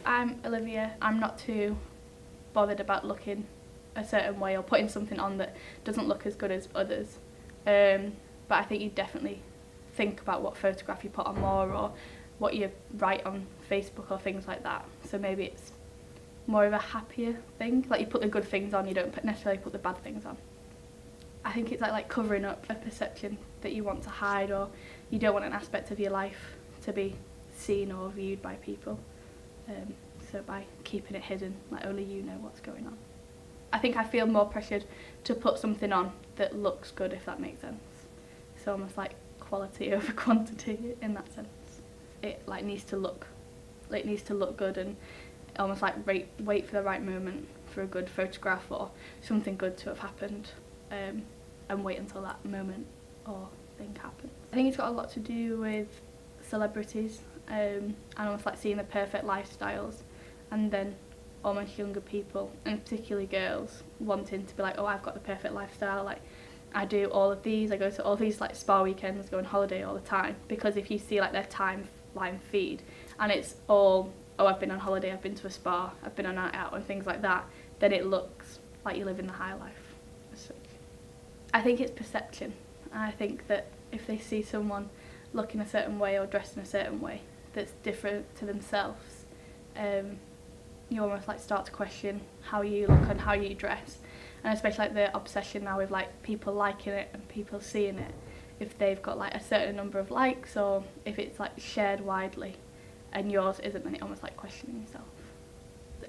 I'm Olivia. I'm not too bothered about looking a certain way or putting something on that doesn't look as good as others. But I think you definitely think about what photograph you put on more, or what you write on Facebook or things like that. So maybe it's more of a happier thing. Like, you put the good things on, you don't necessarily put the bad things on. I think it's like covering up a perception that you want to hide, or you don't want an aspect of your life to be seen or viewed by people. So by keeping it hidden, like only you know what's going on. I think I feel more pressured to put something on that looks good, if that makes sense. So almost like quality over quantity in that sense. It like needs to look good, and almost like wait for the right moment for a good photograph or something good to have happened, and wait until that moment or thing happens. I think it's got a lot to do with celebrities, and almost like seeing the perfect lifestyles, and then almost younger people, and particularly girls, wanting to be like, oh, I've got the perfect lifestyle, like I do all of these, I go to all these like spa weekends, go on holiday all the time. Because if you see like their timeline feed and it's all, oh, I've been on holiday, I've been to a spa, I've been on a night out and things like that, then it looks like you're living the high life as such. I think it's perception. I think that if they see someone looking a certain way or dressed in a certain way that's different to themselves, you almost like start to question how you look and how you dress. And especially like the obsession now with like people liking it and people seeing it, if they've got like a certain number of likes, or if it's like shared widely and yours isn't, then it almost like questioning yourself.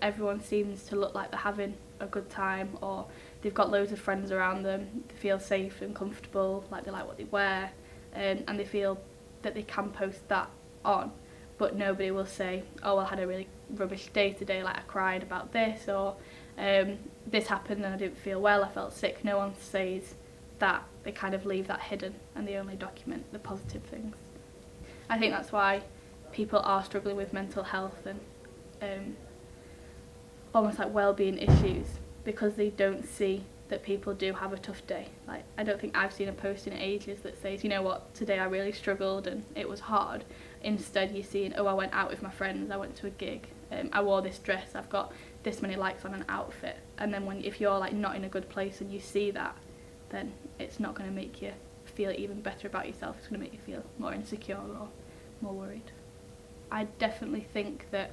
Everyone seems to look like they're having a good time, or they've got loads of friends around them, they feel safe and comfortable, like they like what they wear, and they feel that they can post that on. But nobody will say, oh, I had a really rubbish day today, like I cried about this, or this happened and I didn't feel well, I felt sick. No one says that. They kind of leave that hidden and they only document the positive things. I think that's why people are struggling with mental health and almost like well-being issues, because they don't see that people do have a tough day. Like, I don't think I've seen a post in ages that says, you know what, today I really struggled and it was hard. Instead you're seeing, oh, I went out with my friends, I went to a gig, I wore this dress, I've got this many likes on an outfit. And then if you're like not in a good place and you see that, then it's not going to make you feel even better about yourself. It's going to make you feel more insecure or more worried. I definitely think that,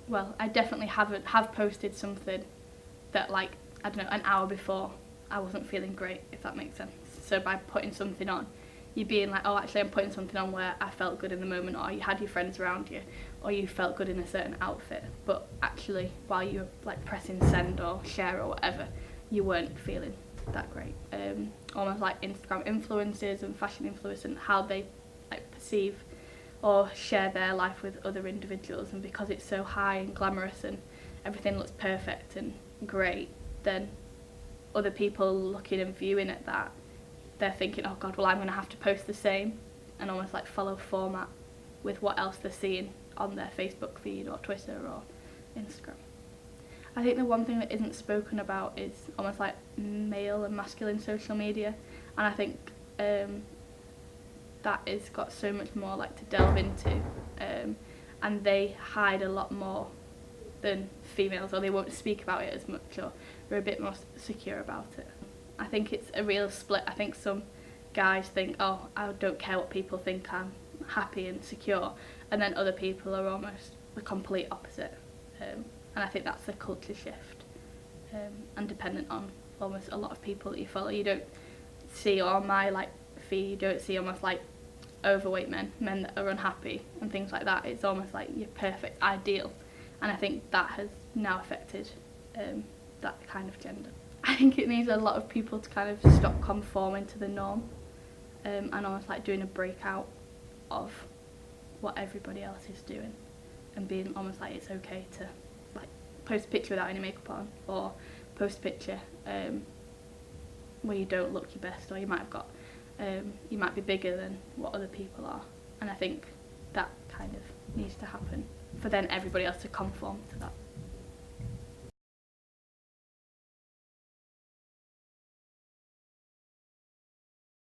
well, I definitely have posted something that, like, I don't know, an hour before I wasn't feeling great, if that makes sense. So by putting something on, you're being like, oh, actually I'm putting something on where I felt good in the moment, or you had your friends around you, or you felt good in a certain outfit, but actually while you were like pressing send or share or whatever, you weren't feeling that great. Almost like Instagram influencers and fashion influencers and how they like perceive or share their life with other individuals, and because it's so high and glamorous and everything looks perfect and great, then other people looking and viewing at that, they're thinking, oh god, well I'm going to have to post the same, and almost like follow format with what else they're seeing on their Facebook feed or Twitter or Instagram. I think the one thing that isn't spoken about is almost like male and masculine social media, and I think that has got so much more like to delve into, and they hide a lot more than females, or they won't speak about it as much, or they're a bit more secure about it. I think it's a real split. I think some guys think, oh, I don't care what people think, I'm happy and secure, and then other people are almost the complete opposite, and I think that's a culture shift, and dependent on almost a lot of people that you follow. You don't see on my like feed, you don't see almost like overweight men that are unhappy and things like that. It's almost like your perfect ideal, and I think that has now affected that kind of gender. I think it needs a lot of people to kind of stop conforming to the norm, and almost like doing a breakout of what everybody else is doing, and being almost like it's okay to like post a picture without any makeup on, or post a picture where you don't look your best, or you might have got you might be bigger than what other people are. And I think that kind of needs to happen for then everybody else to conform to that.